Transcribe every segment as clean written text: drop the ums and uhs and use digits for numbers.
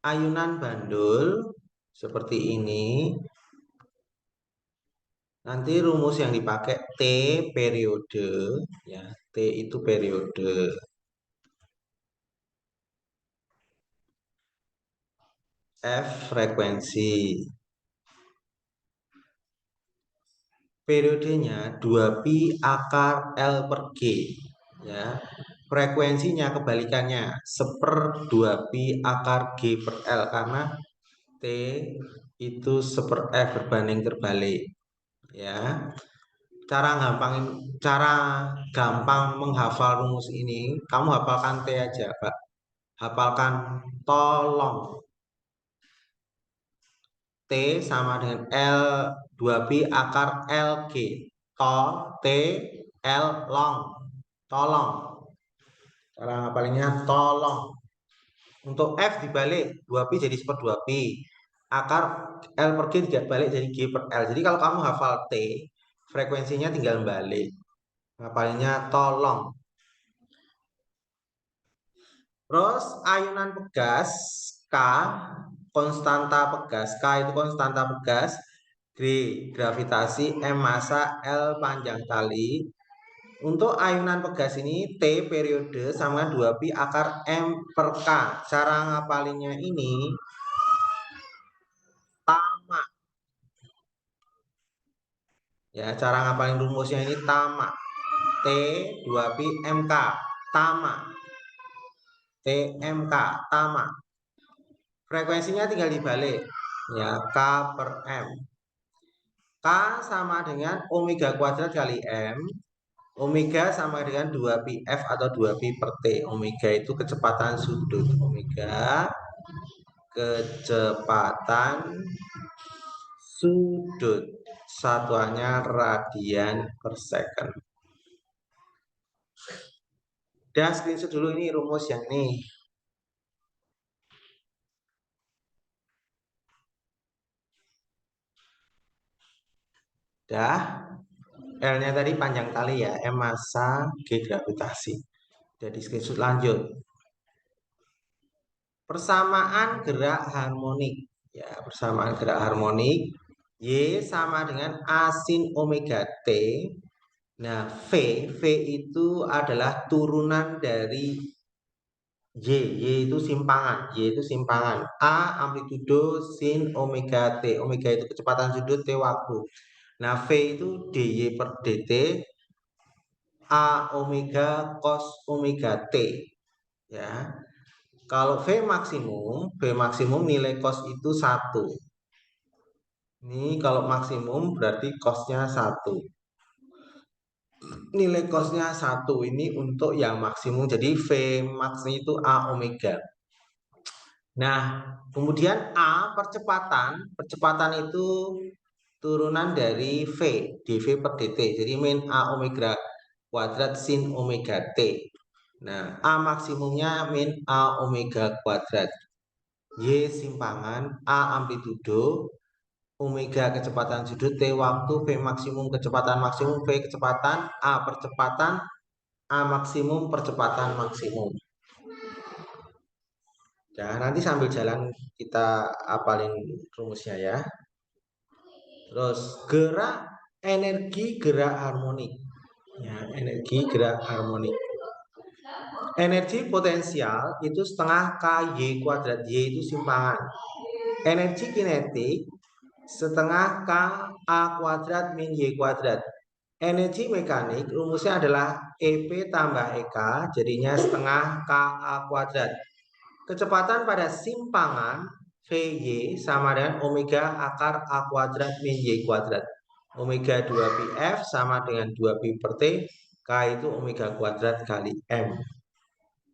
ayunan bandul seperti ini. Nanti rumus yang dipakai T periode, ya. T itu periode. F frekuensi. Periodenya 2pi akar L per G, ya. Frekuensinya kebalikannya 1/2pi akar G per L, karena T itu 1/F berbanding terbalik, ya. Cara gampang menghafal rumus ini, kamu hafalkan T aja, Pak. Hafalkan tolong. T sama dengan L 2pi akar LG. T L long. Tolong. Cara ngapalnya tolong. Untuk F dibalik, 2pi jadi 1/2pi. Akar L per G dibalik jadi G per L. Jadi kalau kamu hafal T, frekuensinya tinggal balik. Ngapalinnya tolong. Terus ayunan pegas K, konstanta pegas. K itu konstanta pegas. G gravitasi, M massa, L panjang tali. Untuk ayunan pegas ini T periode sama 2pi akar M per K. Cara ngapalinnya ini tamak. Ya, cara ngapalin rumusnya ini tamak. T 2pi MK, tamak. TMK, tamak. Frekuensinya tinggal dibalik, ya, K per M. K sama dengan omega kuadrat kali M. Omega sama dengan 2pi F atau 2pi per T. Omega itu kecepatan sudut. Omega kecepatan sudut. Satuannya radian per second. Udah, screenshot dulu ini rumus yang ini. Dah, L-nya tadi panjang tali, ya, M massa, G gravitasi. Jadi screenshot lanjut. Persamaan gerak harmonik. Ya, persamaan gerak harmonik. Y sama dengan A sin omega T. Nah, V itu adalah turunan dari Y. Y itu simpangan. Y itu simpangan. A amplitudo sin omega T. Omega itu kecepatan sudut, T waktu. Nah, V itu dy per dt, A omega cos omega T, ya. Kalau V maksimum nilai cos itu 1. Ini kalau maksimum berarti cosnya 1. Nilai cosnya 1 ini untuk yang maksimum. Jadi V max itu A omega. Nah, kemudian A percepatan itu turunan dari V, dV per dt. Jadi min A omega kuadrat sin omega T. Nah, A maksimumnya min A omega kuadrat. Y simpangan, A amplitudo, omega kecepatan sudut, T waktu, V maksimum kecepatan maksimum, V kecepatan, A percepatan, A maksimum percepatan maksimum. Ya, nanti sambil jalan kita apalin rumusnya, ya. Terus energi gerak harmonik. Ya, energi gerak harmonik. Energi potensial itu setengah KY kuadrat. Y itu simpangan. Energi kinetik setengah KA kuadrat min Y kuadrat. Energi mekanik rumusnya adalah EP tambah EK, jadinya setengah KA kuadrat. Kecepatan pada simpangan VY sama dengan omega akar A kuadrat min Y kuadrat. Omega 2pi F sama dengan 2pi per T. K itu omega kuadrat kali M.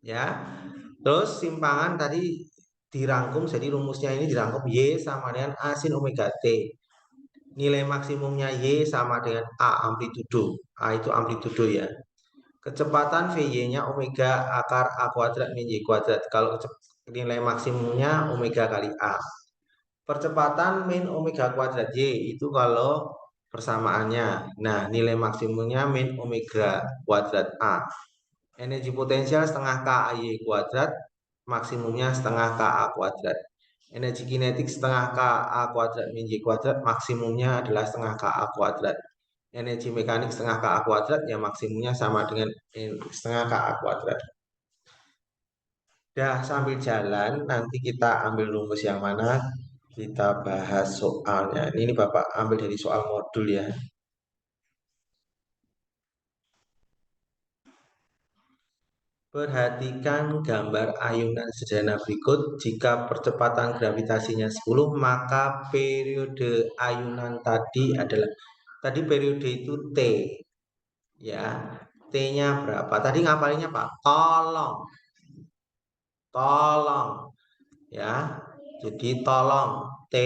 Ya. Terus simpangan tadi dirangkum, jadi rumusnya ini dirangkum Y sama dengan A sin omega T. Nilai maksimumnya Y sama dengan A amplitudo. A itu amplitudo, ya. Kecepatan VY-nya omega akar A kuadrat min Y kuadrat. Kalau nilai maksimumnya omega kali A. Percepatan min omega kuadrat Y itu kalau persamaannya. Nah, nilai maksimumnya min omega kuadrat A. Energi potensial setengah KAY kuadrat, maksimumnya setengah KA kuadrat. Energi kinetik setengah KA kuadrat min Y kuadrat, maksimumnya adalah setengah KA kuadrat. Energi mekanik setengah KA kuadrat, ya maksimumnya sama dengan setengah KA kuadrat. Dah sambil jalan, nanti kita ambil rumus yang mana, kita bahas soalnya. Ini Bapak ambil dari soal modul ya. Perhatikan gambar ayunan sederhana berikut. Jika percepatan gravitasinya 10, maka periode ayunan tadi adalah, tadi periode itu T. Ya, T-nya berapa? Tadi ngapalinnya Pak? Tolong. Tolong. Ya, jadi tolong. T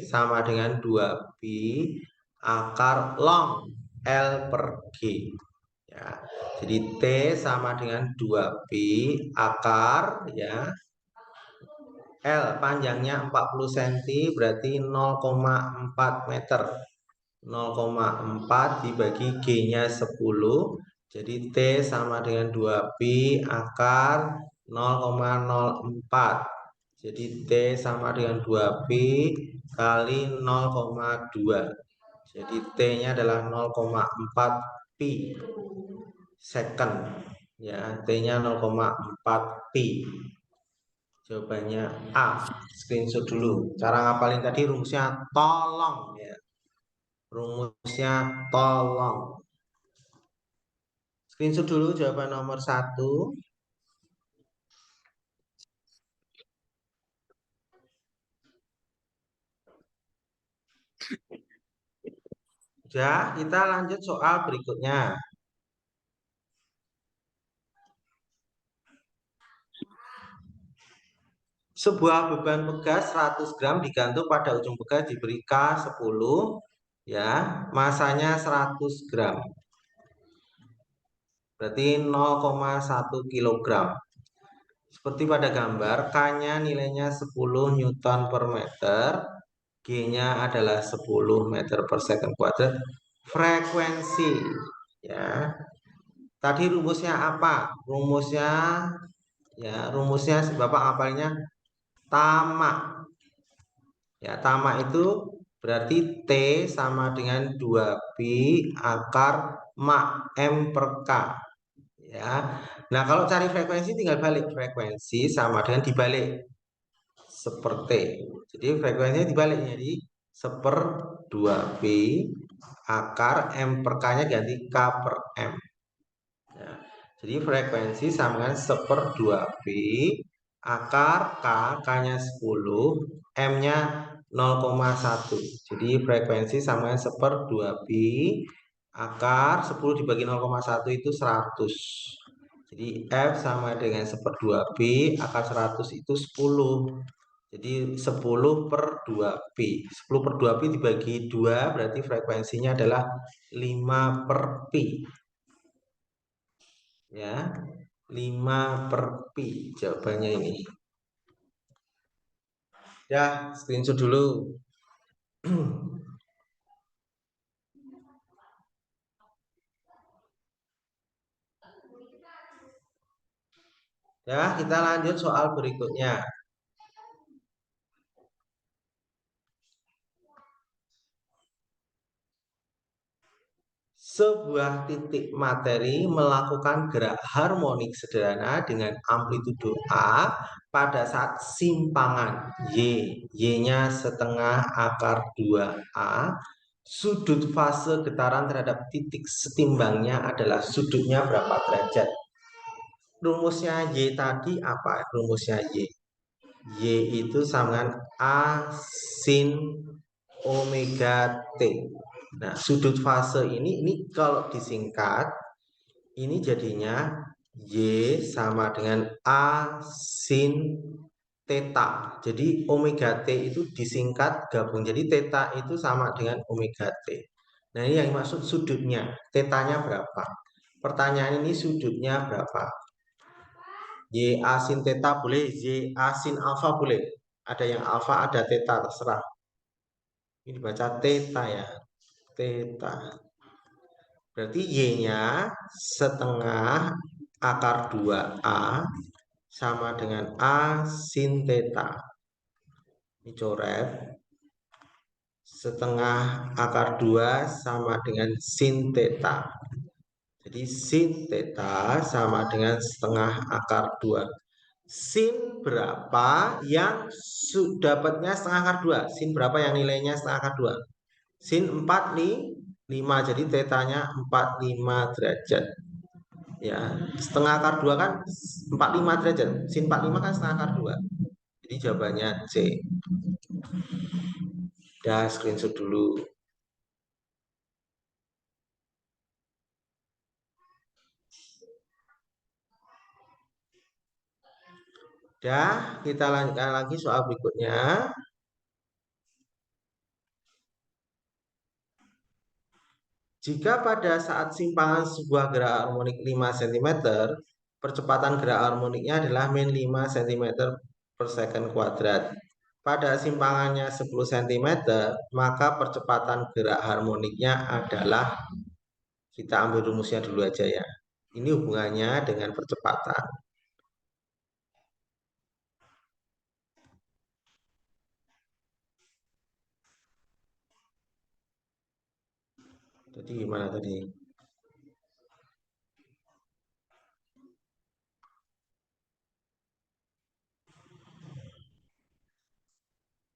sama dengan 2 pi akar long L per G. Ya, jadi T sama dengan 2 pi akar, ya, L panjangnya 40 cm, berarti 0,4 meter. 0,4 dibagi G-nya 10, jadi T sama dengan 2 pi akar 0,04. Jadi T sama dengan 2 pi kali 0,2. Jadi T-nya adalah 0,4 pi second. Ya, T-nya 0,4 pi. Jawabannya A. Screenshot dulu. Cara ngapalin tadi rumusnya tolong ya. Rumusnya tolong. Screenshot dulu jawaban nomor 1. Ya, kita lanjut soal berikutnya. Sebuah beban pegas 100 gram digantung pada ujung pegas diberi K10, ya, masanya 100 gram. Berarti 0,1 kilogram. Seperti pada gambar, K-nya nilainya 10 Newton per meter, G-nya adalah 10 meter per second kuadrat. Frekuensi, ya. Tadi rumusnya apa? Rumusnya Bapak apalnya? Tamak. Ya, tamak itu berarti T sama dengan 2 pi akar mak M per K. Ya. Nah, kalau cari frekuensi tinggal balik. Frekuensi sama dengan dibalik seperti. Jadi frekuensinya dibalik, jadi 1/2 pi akar M per K-nya ganti K per M. Ya. Jadi frekuensi sama dengan 1/2 pi akar K, K-nya 10, M-nya 0,1. Jadi frekuensi sama dengan 1/2 pi akar 10 dibagi 0,1 itu 100. Jadi F sama dengan 1/2 pi akar 100 itu 10. Jadi 10/2 pi. 10/2 pi dibagi 2 berarti frekuensinya adalah 5/pi. Ya, 5/pi jawabannya ini. Ya, screenshot dulu. Ya, kita lanjut soal berikutnya. Sebuah titik materi melakukan gerak harmonik sederhana dengan amplitudo A pada saat simpangan Y, Y-nya setengah akar 2A. Sudut fase getaran terhadap titik setimbangnya adalah sudutnya berapa derajat? Rumusnya Y tadi apa? Rumusnya Y. Y itu sama dengan A sin omega T. Nah, sudut fase ini kalau disingkat, ini jadinya Y sama dengan A sin theta. Jadi omega T itu disingkat gabung. Jadi theta itu sama dengan omega T. Nah, ini yang dimaksud sudutnya. Tetanya berapa? Pertanyaan ini sudutnya berapa? Y asin theta boleh, Y asin alfa boleh. Ada yang alfa, ada theta, terserah. Ini dibaca theta ya. Theta. Berarti Y-nya setengah akar 2A sama dengan A sin theta. Ini coret. Setengah akar 2 sama dengan sin theta. Jadi sin theta sama dengan setengah akar 2. Sin berapa yang dapatnya setengah akar 2? Sin berapa yang nilainya setengah akar 2? Sin 45. Jadi tetanya 45 derajat. Ya, setengah akar 2 kan 45 derajat. Sin 45 kan setengah akar 2. Jadi jawabannya C. Dah, screenshot dulu. Dah, kita lanjutkan lagi soal berikutnya. Jika pada saat simpangan sebuah gerak harmonik 5 cm, percepatan gerak harmoniknya adalah min 5 cm per second kuadrat. Pada simpangannya 10 cm, maka percepatan gerak harmoniknya adalah, kita ambil rumusnya dulu aja ya. Ini hubungannya dengan percepatan. Jadi gimana tadi?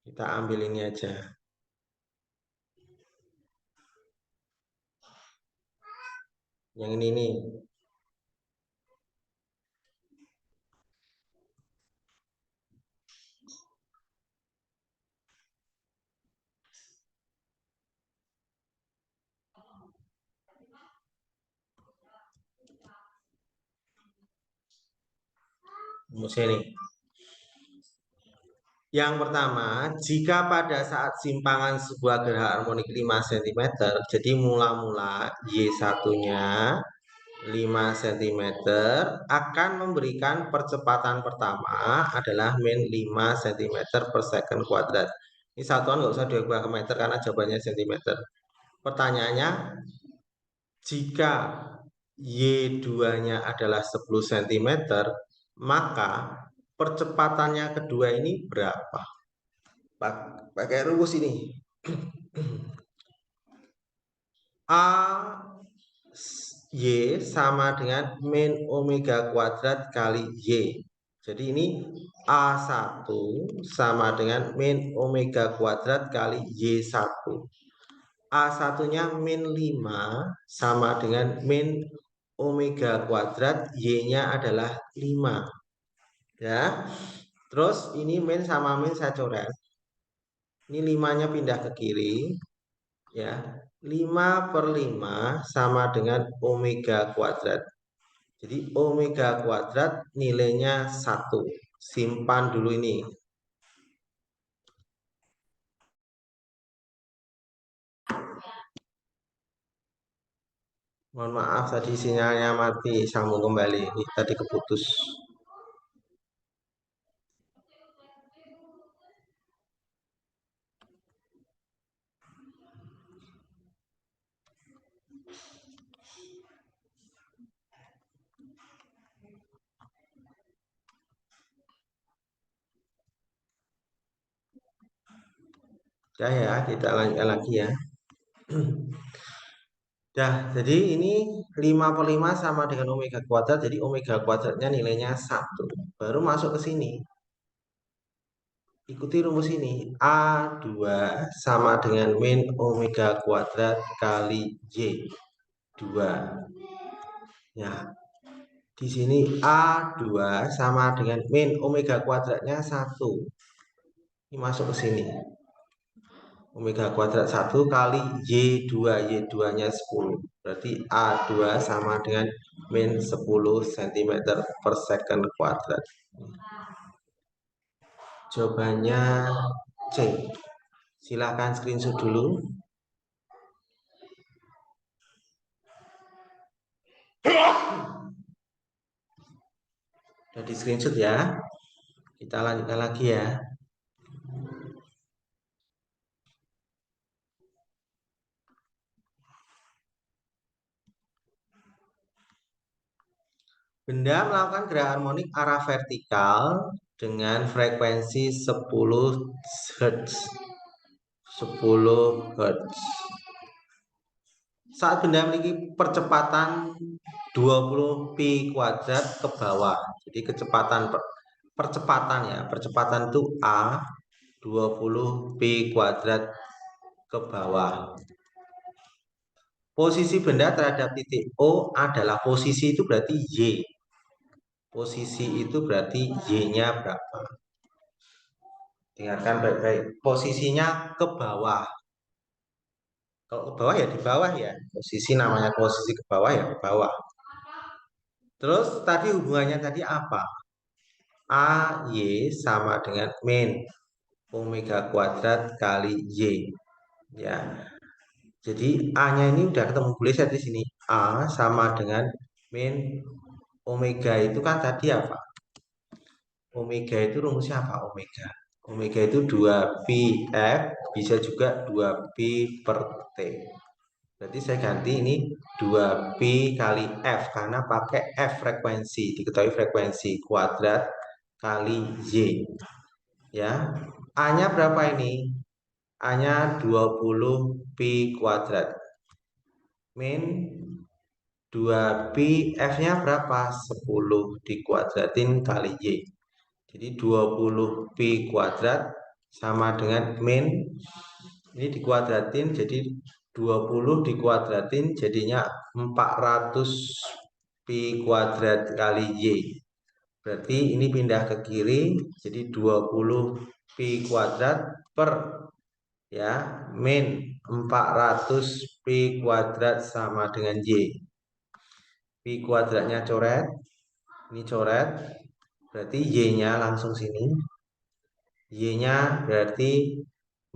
Kita ambil ini aja. Yang ini nih. Rumusnya nih. Yang pertama, jika pada saat simpangan sebuah gerak harmonik 5 cm, jadi mula-mula Y1-nya 5 cm akan memberikan percepatan pertama adalah min 5 cm per second kuadrat. Ini satuan nggak usah diubah ke meter karena jawabannya cm. Pertanyaannya, jika Y2-nya adalah 10 cm, maka percepatannya kedua ini berapa? Pakai rumus ini. A Y sama dengan min omega kuadrat kali Y. Jadi ini A1 sama dengan min omega kuadrat kali Y1. A1-nya min 5 sama dengan min omega kuadrat, Y-nya adalah 5. Ya. Terus ini min sama min saya coret. Ini 5-nya pindah ke kiri. Ya, 5 per 5 sama dengan omega kuadrat. Jadi omega kuadrat nilainya 1. Simpan dulu ini. Mohon maaf tadi sinyalnya mati, sambung kembali. Ini tadi keputus. Ya, kita lanjutkan lagi ya. Dah, jadi ini 5 per 5 sama dengan omega kuadrat. Jadi omega kuadratnya nilainya 1. Baru masuk ke sini. Ikuti rumus ini. A2 sama dengan min omega kuadrat kali Y2. Ya, di sini A2 sama dengan min omega kuadratnya 1. Ini masuk ke sini. Omega kuadrat 1 kali Y2. Y2-nya 10. Berarti A2 sama dengan min 10 cm per second kuadrat. Jawabannya C. Silahkan screenshot dulu. Udah di screenshot ya. Kita lanjutkan lagi ya. Benda melakukan gerak harmonik arah vertikal dengan frekuensi 10 Hz. 10 Hz. Saat benda memiliki percepatan 20 pi kuadrat ke bawah. Jadi percepatan ya. Percepatan itu A 20 pi kuadrat ke bawah. Posisi benda terhadap titik O adalah posisi itu berarti Y. Posisi itu berarti Y-nya berapa? Dengarkan baik-baik. Posisinya ke bawah. Kalau ke bawah ya di bawah ya. Posisi namanya posisi ke bawah ya ke bawah. Terus tadi hubungannya tadi apa? AY sama dengan min omega kuadrat kali Y. Ya. Jadi A-nya ini udah ketemu. Boleh saya di sini. A sama dengan min omega itu kan tadi apa? Omega itu rumusnya apa? Omega. Omega itu 2pi F, bisa juga 2pi per T. Berarti saya ganti ini 2pi kali F karena pakai F frekuensi, diketahui frekuensi kuadrat kali Y. Ya. A-nya berapa ini? A-nya 20 pi kuadrat. Min 2pi F-nya berapa? 10 dikuadratin kali Y. Jadi 20 pi kuadrat sama dengan min ini dikuadratin jadi 20 dikuadratin jadinya 400 pi kuadrat kali Y. Berarti ini pindah ke kiri jadi 20 pi kuadrat per ya min 400 pi kuadrat sama dengan Y. Pi kuadratnya coret, ini coret, berarti Y-nya langsung sini. Y-nya berarti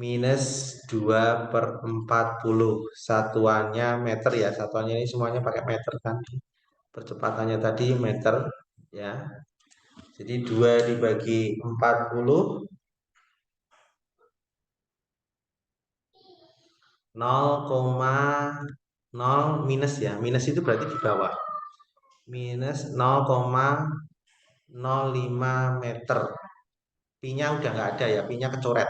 minus 2/40. Satuannya meter ya, satuannya ini semuanya pakai meter kan. Percepatannya tadi meter ya. Jadi 2 dibagi 40 0,0 minus ya. Minus itu berarti di bawah. Minus 0,05 meter. Pi-nya udah nggak ada ya, Pi-nya kecoret.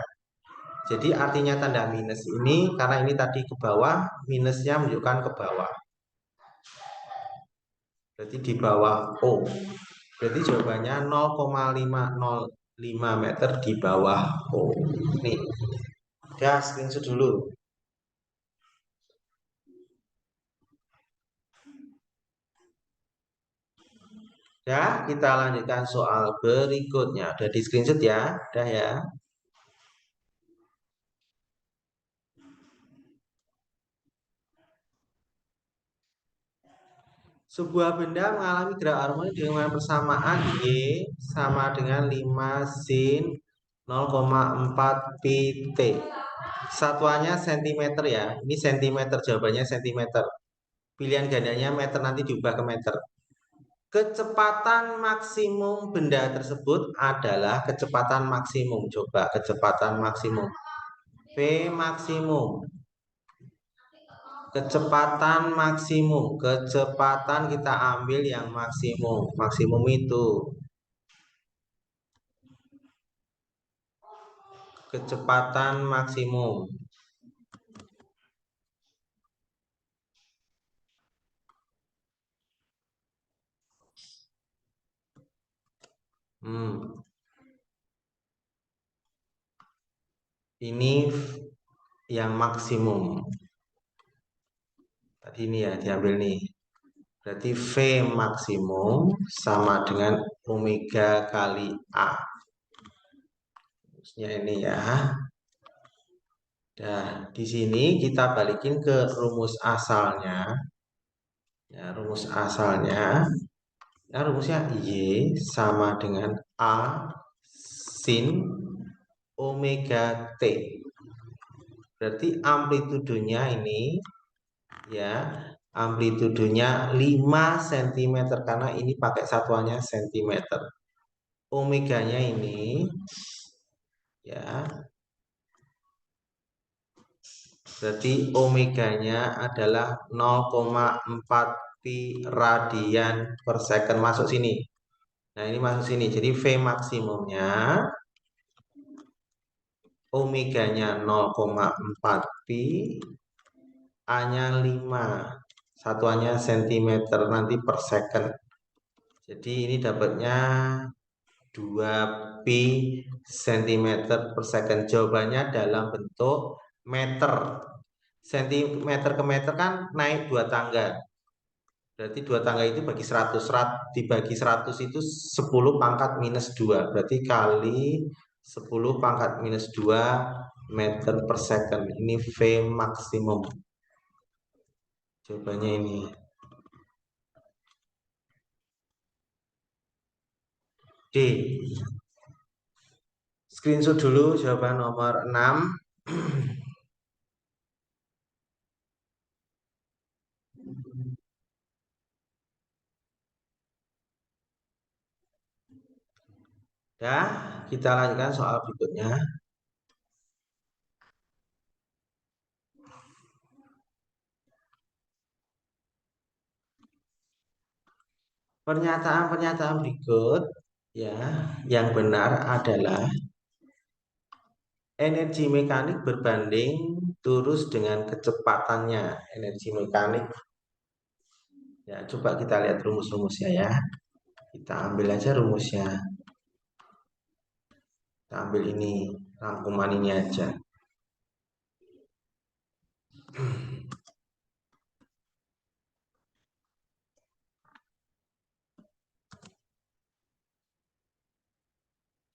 Jadi artinya tanda minus ini karena ini tadi ke bawah, minusnya menunjukkan ke bawah. Berarti di bawah O. Berarti jawabannya 0,505 meter di bawah O. Nih, ya screenshot dulu. Ya, kita lanjutkan soal berikutnya. Udah di screenshot ya, udah ya. Sebuah benda mengalami gerak harmonis dengan persamaan Y sama dengan 5 sin 0,4 pi T. Satuannya cm ya. Ini cm, jawabannya cm. Pilihan gandanya meter, nanti diubah ke meter. Kecepatan maksimum benda tersebut adalah kecepatan maksimum. Coba kecepatan maksimum. V maksimum. Kecepatan maksimum. Kecepatan kita ambil yang maksimum. Maksimum itu. Kecepatan maksimum. Ini yang maksimum. Tadi ini ya diambil nih. Berarti V maksimum sama dengan omega kali A. Terusnya ini ya. Nah, di sini kita balikin ke rumus asalnya. Ya, rumus asalnya. Nah, rumusnya Y sama dengan A sin omega T. Berarti amplitudonya ini ya, amplitudonya 5 cm karena ini pakai satuannya cm. Omeganya ini ya. Berarti omeganya adalah 0,4 pi radian per second, masuk sini. Nah, ini masuk sini. Jadi V maksimumnya omeganya 0,4 pi, A-nya 5, satuannya cm nanti per second. Jadi ini dapatnya 2 pi cm per second. Jawabannya dalam bentuk meter. Sentimeter ke meter kan naik 2 tangga. Berarti 2 tangga itu bagi 100. Dibagi 100 itu 10 pangkat minus 2. Berarti kali 10 pangkat minus 2 meter per second. Ini V maksimum. Jawabannya ini. D. Screenshot dulu jawaban nomor 6. Ya, kita lanjutkan soal berikutnya. Pernyataan-pernyataan berikut ya, yang benar adalah energi mekanik berbanding lurus dengan kecepatannya. Energi mekanik. Ya, coba kita lihat rumus-rumusnya ya. Kita ambil aja rumusnya. Kita ambil ini, rangkuman ini aja.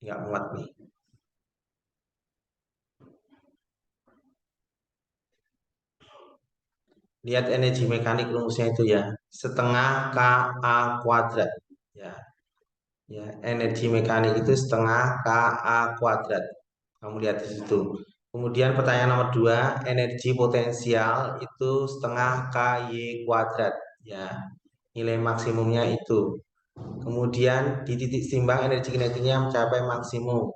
Nggak muat nih. Lihat energi mekanik rumusnya itu ya. Setengah KA kuadrat. Ya, ya, energi mekanik itu setengah KA kuadrat. Kamu lihat di situ. Kemudian pertanyaan nomor 2, energi potensial itu setengah KY kuadrat. Ya, nilai maksimumnya itu. Kemudian di titik seimbang energi kinetiknya mencapai maksimum.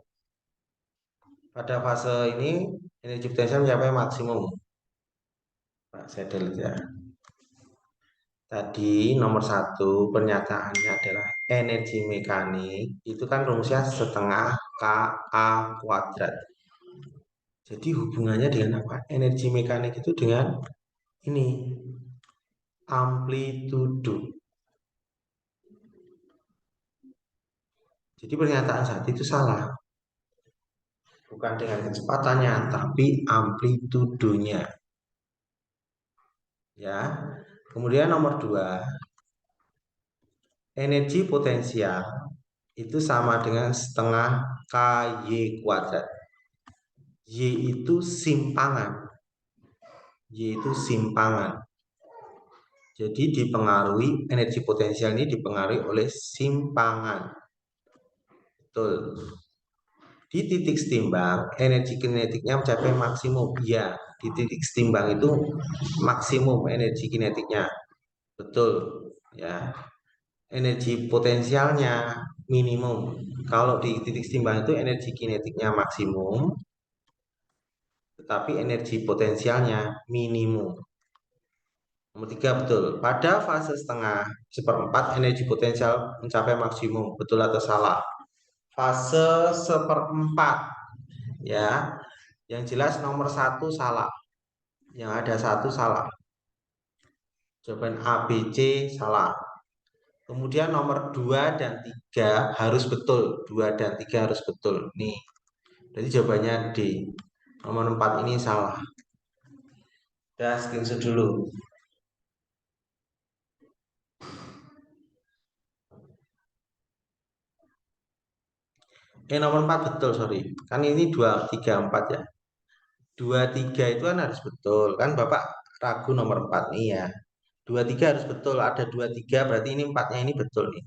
Pada fase ini energi potensial mencapai maksimum. Nah, saya delete ya. Tadi nomor 1 pernyataannya adalah energi mekanik itu kan rumusnya setengah KA kuadrat. Jadi hubungannya dengan apa? Energi mekanik itu dengan ini amplitudo. Jadi pernyataan saat itu salah. Bukan dengan kecepatannya, tapi amplitudonya. Ya. Kemudian nomor 2, energi potensial itu sama dengan setengah KY kuadrat. Y itu simpangan. Y itu simpangan. Jadi dipengaruhi, energi potensial ini dipengaruhi oleh simpangan. Betul. Di titik setimbang, energi kinetiknya mencapai maksimum. Ya, di titik setimbang itu maksimum energi kinetiknya. Betul. Ya. Energi potensialnya minimum. Kalau di titik setimbang itu energi kinetiknya maksimum, tetapi energi potensialnya minimum. Nomor 3 betul. Pada fase setengah seperempat energi potensial mencapai maksimum. Betul atau salah? Fase seperempat ya. Yang jelas nomor 1 salah. Yang ada 1 salah. Jawaban A, B, C salah. Kemudian nomor 2 dan 3 harus betul. 2 dan 3 harus betul. Nih. Jadi jawabannya D. Nomor 4 ini salah. Udah screenshot dulu. Nomor 4 betul, sorry. Kan ini 2, 3, 4 ya. 2, 3 itu kan harus betul. Kan Bapak ragu nomor 4 nih ya. 2, 3 harus betul. Ada 2, 3 berarti ini 4-nya ini betul nih.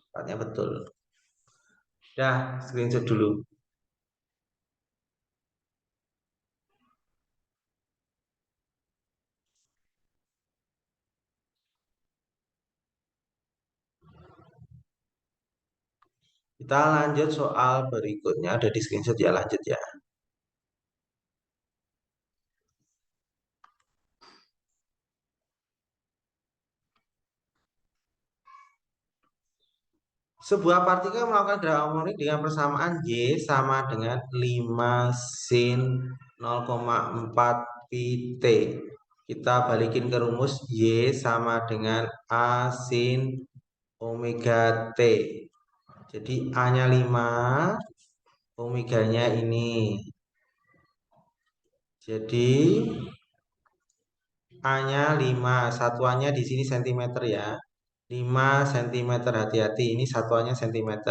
4-nya betul. Udah screenshot dulu. Kita lanjut soal berikutnya. Ada di screenshot ya, lanjut ya. Sebuah partikel melakukan gerak harmonik dengan persamaan Y sama dengan 5 sin 0,4 pi T. Kita balikin ke rumus Y sama dengan A sin omega T. Jadi A-nya 5, omeganya ini. Jadi A-nya 5, satuannya di sini cm ya. 5 cm, hati-hati ini satuannya cm.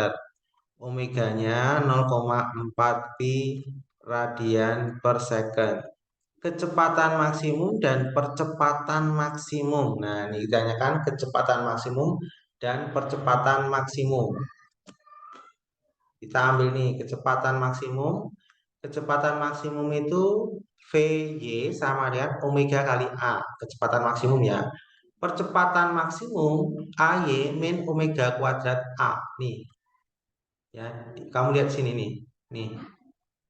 Omeganya 0,4 pi radian per second. Kecepatan maksimum dan percepatan maksimum. Nah, ini ditanyakan kecepatan maksimum dan percepatan maksimum. Kita ambil nih kecepatan maksimum. Kecepatan maksimum itu Vy sama dengan omega kali A. Kecepatan maksimum ya. Percepatan maksimum AY min omega kuadrat A. Nih, ya, kamu lihat sini nih.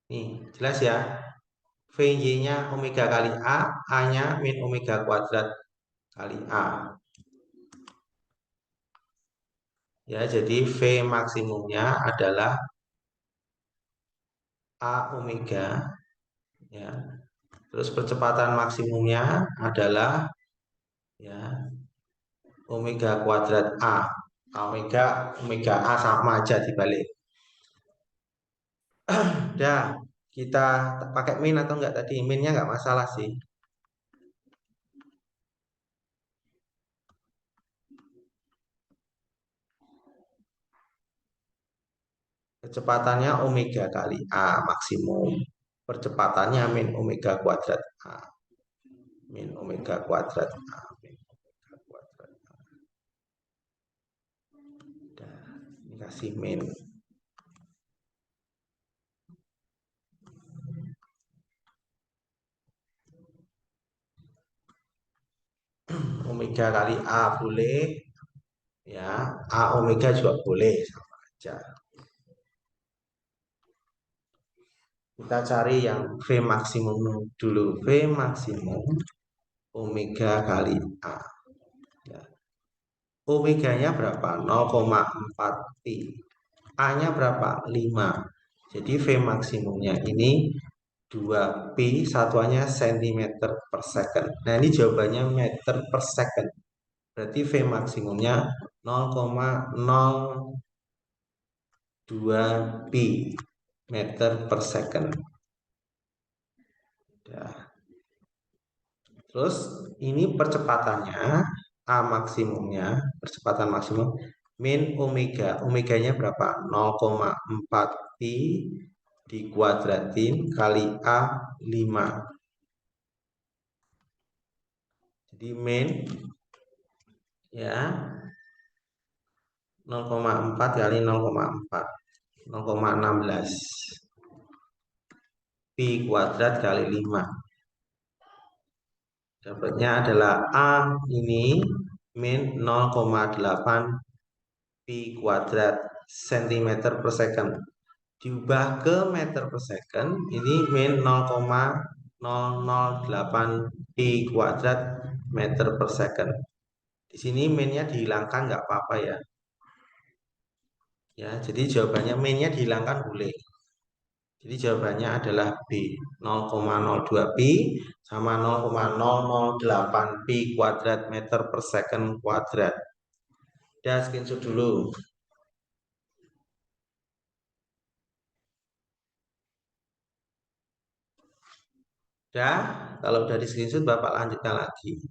Nih, jelas ya. Vy-nya omega kali A, A-nya min omega kuadrat kali A. Ya, jadi V maksimumnya adalah A omega, ya. Terus percepatan maksimumnya adalah ya omega kuadrat A. Omega omega A sama aja dibalik. Udah, kita pakai min atau enggak tadi? Minnya enggak masalah sih. Kecepatannya omega kali A maksimum. Percepatannya min omega kuadrat A. Min omega kuadrat A. Min omega kuadrat A. Udah, ini kasih min. Omega kali A boleh. Ya, A omega juga boleh. Sama aja. Kita cari yang V maksimum dulu. V maksimum omega kali A. Ya. Omeganya berapa? 0,4 pi. A-nya berapa? 5. Jadi V maksimumnya ini 2 pi, satuannya cm per second. Nah, ini jawabannya meter per second. Berarti V maksimumnya 0,02 pi meter per second. Ya. Terus ini percepatannya A maksimumnya, percepatan maksimum min omega. Omeganya berapa? 0,4 pi dikuadratin kali A 5. Jadi min ya 0,4 kali 0,4 0,16 pi kuadrat kali 5. Dapatnya adalah A ini min 0,8 pi kuadrat cm per second. Diubah ke meter per second, ini min 0,008 pi kuadrat meter per second. Di sini minnya dihilangkan nggak apa-apa ya. Ya, jadi jawabannya minnya dihilangkan boleh. Jadi jawabannya adalah B. 0,02 pi sama 0,008 pi kuadrat meter per second kuadrat. Udah, screenshot dulu. Udah, kalau udah di screenshot Bapak lanjutkan lagi.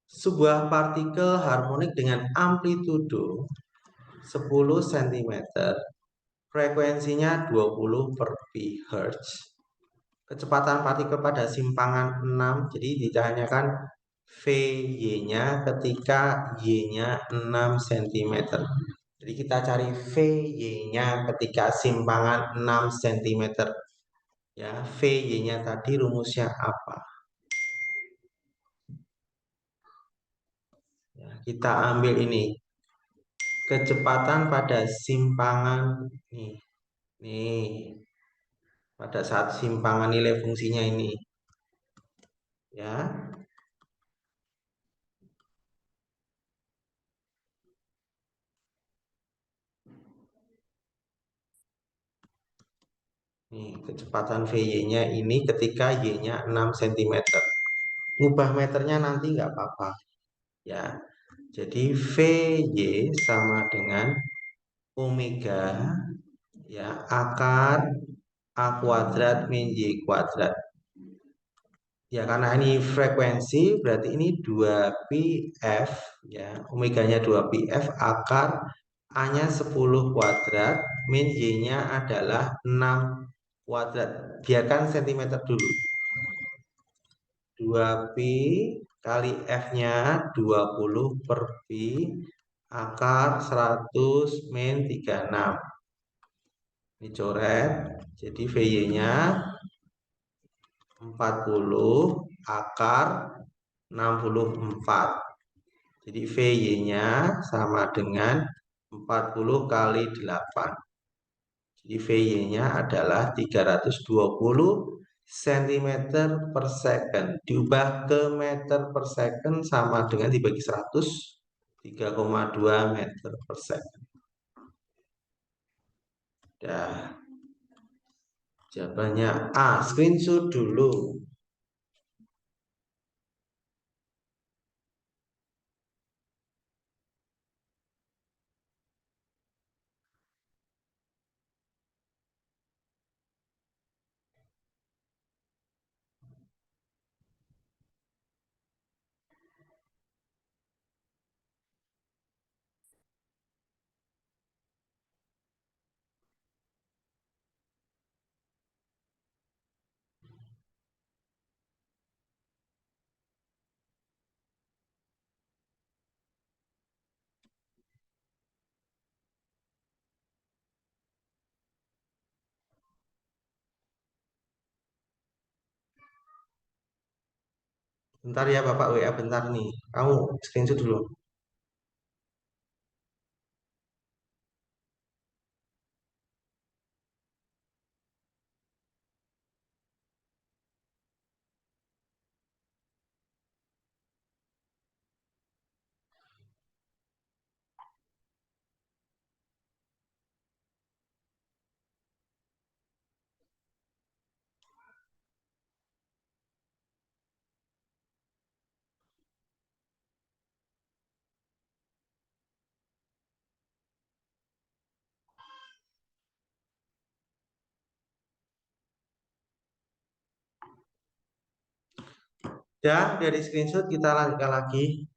Sebuah partikel harmonik dengan amplitudo 10 cm, frekuensinya 20 per pi Hz. Kecepatan partikel pada simpangan 6, jadi ditanyakan Vy-nya ketika Y-nya 6 cm. Jadi kita cari Vy-nya ketika simpangan 6 cm. Ya, Vy-nya tadi rumusnya apa? Ya, kita ambil ini. Kecepatan pada simpangan nih. Nih, pada saat simpangan nilai fungsinya ini. Ya, nih kecepatan VY-nya ini ketika Y-nya 6 cm. Ngubah meternya nanti nggak apa-apa. Ya, jadi VY sama dengan omega ya akar A kuadrat min Y kuadrat. Ya, karena ini frekuensi berarti ini 2πf ya. Omeganya 2πf akar A-nya 10 kuadrat min Y-nya adalah 6 kuadrat. Biarkan cm dulu. 2pi kali F-nya 20 per pi akar 100 min 36. Ini coret. Jadi VY-nya 40 akar 64. Jadi VY-nya sama dengan 40 kali 8. Jadi VY-nya adalah 320 cm per second. Diubah ke meter per second sama dengan dibagi 100, 3,2 meter per second. Dah, jawabannya A. Screenshot dulu. Bentar ya Bapak WA bentar nih. Kamu screenshot dulu. Dan dari screenshot kita lanjutkan lagi.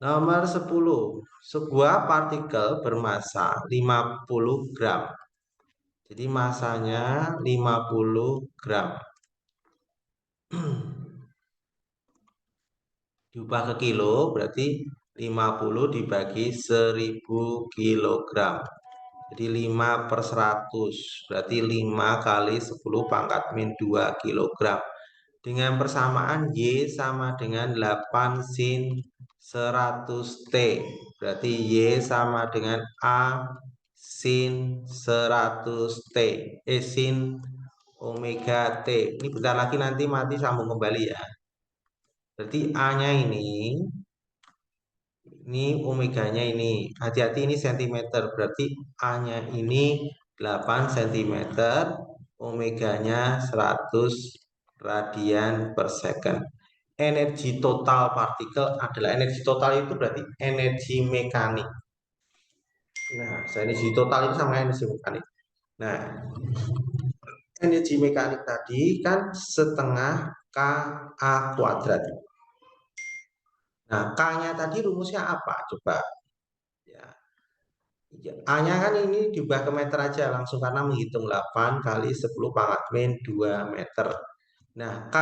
Nomor 10. Sebuah partikel bermasa 50 gram. Jadi masanya 50 gram. Diubah ke kilo berarti 50 dibagi 1000 kilogram. Jadi 5 per 100. Berarti 5 kali 10 pangkat min 2 kilogram. Dengan persamaan Y sama dengan 8 sin 100T. Berarti Y sama dengan A sin 100T. Sin omega T. Ini bentar lagi nanti mati sambung kembali ya. Berarti A-nya ini omeganya ini. Hati-hati ini cm. Berarti A-nya ini 8 cm. Omeganya 100 radian per second. Energi total partikel adalah energi total itu berarti energi mekanik. Nah, energi total itu sama energi mekanik. Nah, energi mekanik tadi kan setengah KA kuadrat. Nah, K-nya tadi rumusnya apa? Coba. Ya. A-nya kan ini diubah ke meter aja langsung karena menghitung 8 kali 10 pangkat min 2 meter. Nah,